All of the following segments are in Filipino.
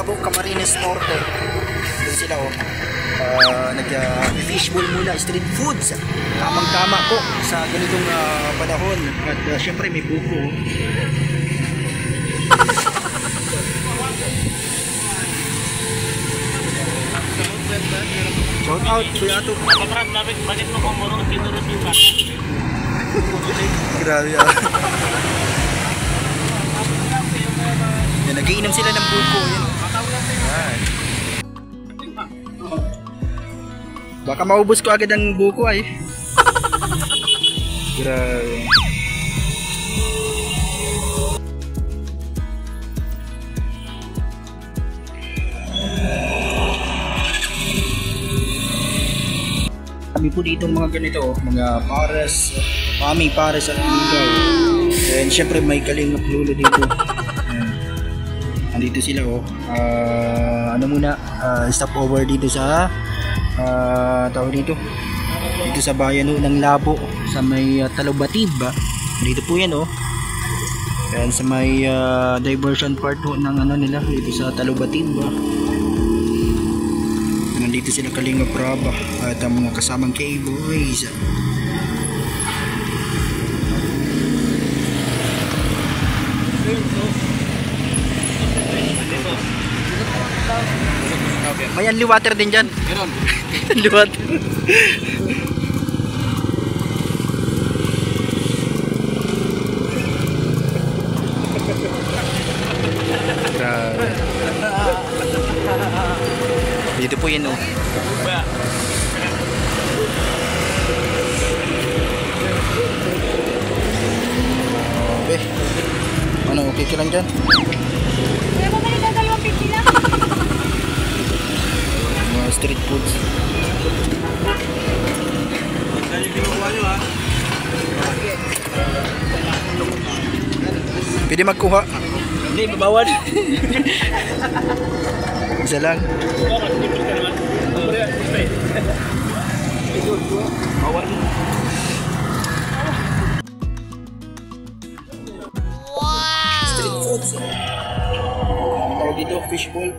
Labo Camarines Norte. Doon sila oh. Nag-fishbowl muna, street foods. Tamang-tama po sa ganitong panahon. At syempre may buko. Shout out Kuya Ato. Bakit mo kung murong tinurot yung ba? Grabe ah. Yan, nag-iinom sila ng buko. Yan. Baka maubos ko agad ang buko ay. Grabe. Kami po dito mga ganito, mga pares, mami pares at lugaw. And syempre may kalingap lulo dito. Andito sila oh. Ano muna, stop over dito sa tawag dito sa bayan ng Labo sa may Talubatib. Dito po yan oh. Yan sa may diversion part ho ng ano nila dito sa Talubatib. Nandito sila Kalinga Prab at ang mga kasamang K-Boys. May unli water din dyan. Meron. Unli water. Grabe. Dito po yan oh. Okay. Ano, okay ka lang dyan? Kuya, mamali na 250 lang. Mga street foods. Dahil kinukuha nyo ha. Pwede magkuha. Hindi, babawal. Isa lang. Bawal. Street foods. Tawag dito, fishbowl.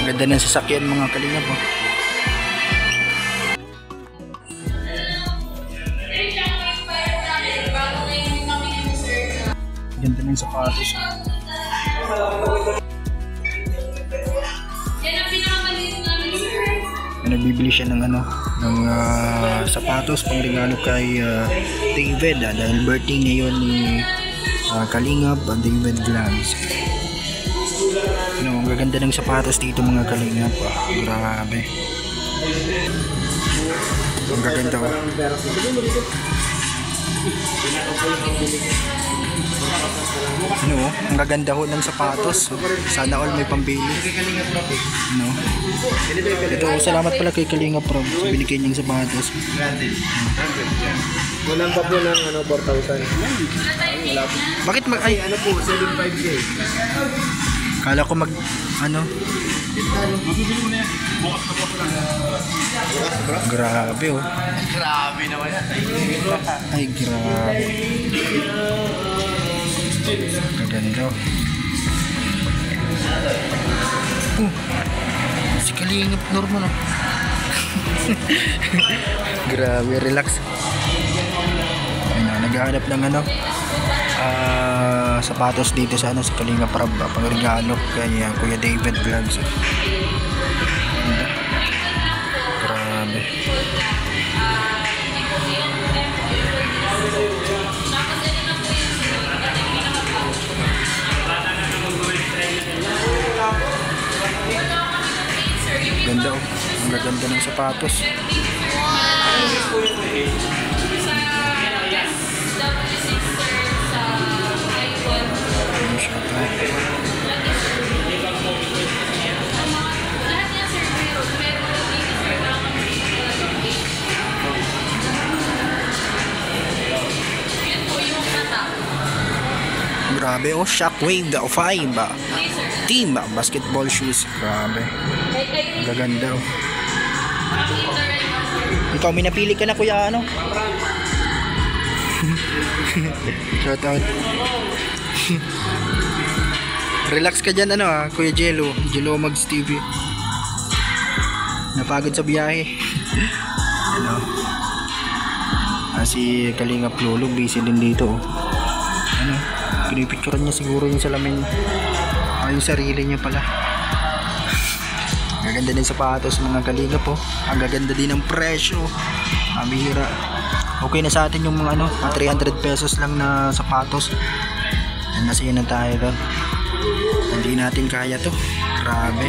Ang ganda ng sasakyan mga kalingap oh. Ganda ng sapatos. Nagbibili siya ng ano, ng sapatos pang regalo kay David dahil birthday ngayon ni Kalingap David Vlogs. Ang gaganda ng sapatos dito mga kalingap grabe. Ang gaganda oh. Ano oh, ang gaganda ho ng sapatos. Sana all may pambili. No. Ito, salamat pala kay Kalinga Prab sa binigay niyang sapatos. Walang pa po ng ano, 4,000. Bakit mag ay Ano po, 7,500. kala ko mag ano. Mabibili mo na yan. Bukas na bukas lang. Grabe oh. Grabe naman yan. Ay grabe. Gaganda oh. Si Kalingap normal oh. Grabe, relax. Ayun, naghahanap ng ano sapatos dito sa ano sa Kalinga Prab pang regalo kay Kuya David Vlogs. Grabe. Ganda oh. Ang gaganda ng sapatos. Grabe oh, Shockwave 5 team basketball shoes. Grabe. Gaganda oh. Ikaw, may napili ka na kuya ano? Shout out. Relax ka dyan ano Kuya Jello Mags TV. Napagod sa biyahe. Ano? Si Kalinga Lolo busy din dito oh. Ano? Pinipicturean niya siguro yung salamin. Yung sarili niya pala. Gaganda din sapatos mga Kalinga po. Ang gaganda din ng presyo. Ang bihira. Okay na sa atin yung mga 300 pesos lang na sapatos. Masaya na tayo doon. Hindi natin kaya to. Grabe.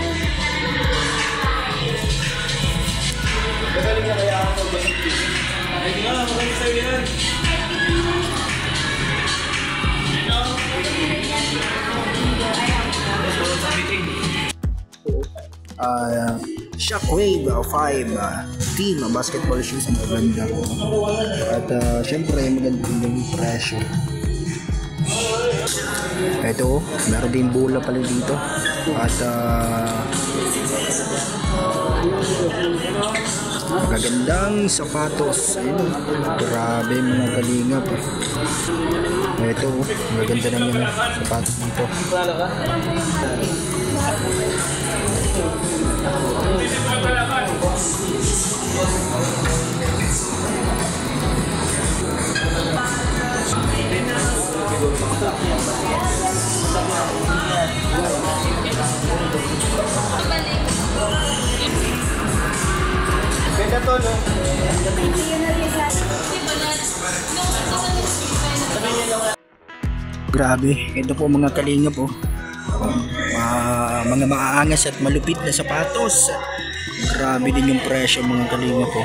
Shockwave 5 team basketball shoes ang maganda at syempre maganda yung presyo. Ito meron din bola pala dito at magagandang sapatos. Ayun, grabe mga Kalingap. Ito maganda ng mga sapatos dito. Ganda to, no? Grabe, ito po mga Kalingap po. Mga maaangas at malupit na sapatos. Grabe din yung presyo mga Kalingap po.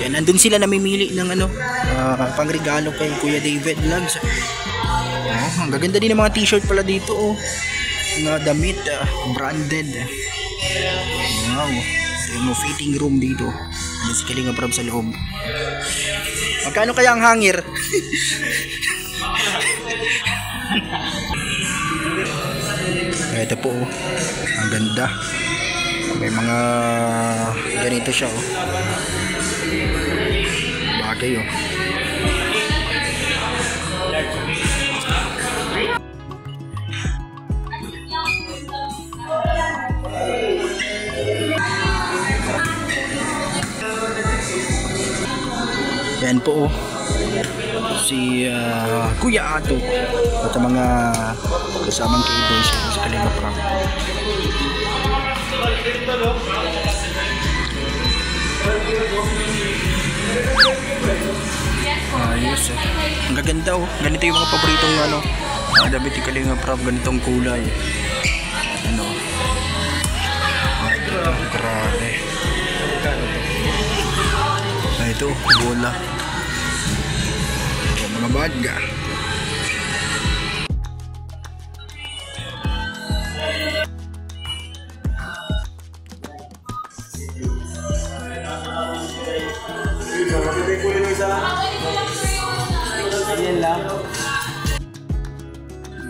Yan, nandun sila namimili ng pangregalo kay Kuya David Vlogs. Ang gaganda din ng mga t-shirt pala dito oh. Mga damit branded. Wow, yung fitting room dito. Ano si Kalinga Prab sa loob. Magkano kaya ang hangir? Ito po oh. Ang ganda. May mga ganito siya oh. Bagay oh. Yan po oh. Si Kuya Ato at ang mga kasamang K-boys sa Kalinga Prab. Ayos eh. Ang gaganda oh. Ganito yung mga paboritong damit ni Kalinga Prab. Ganitong kulay. Ano? Grabe. Ito, bola. Ito, mga baga.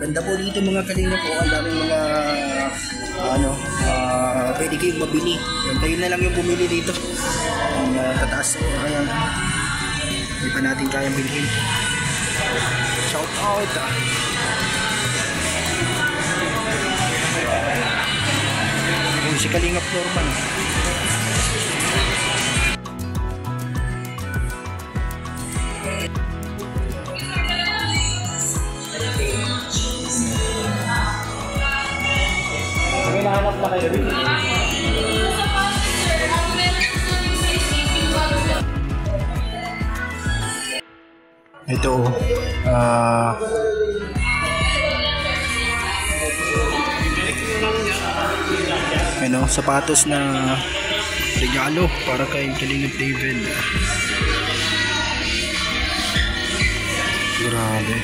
Ganda po dito mga Kalinga po. Ang daming mga pwede kayong mabili. Yan, kayo na lang yung bumili dito. Ang tataas po. Ayan. Hindi pa natin kayang bilhin. Shout out. Yung si Kalingap Norman. Hinahanap na kayo rin. Ito sapatos na regalo para kay Kalingap David. Grabe.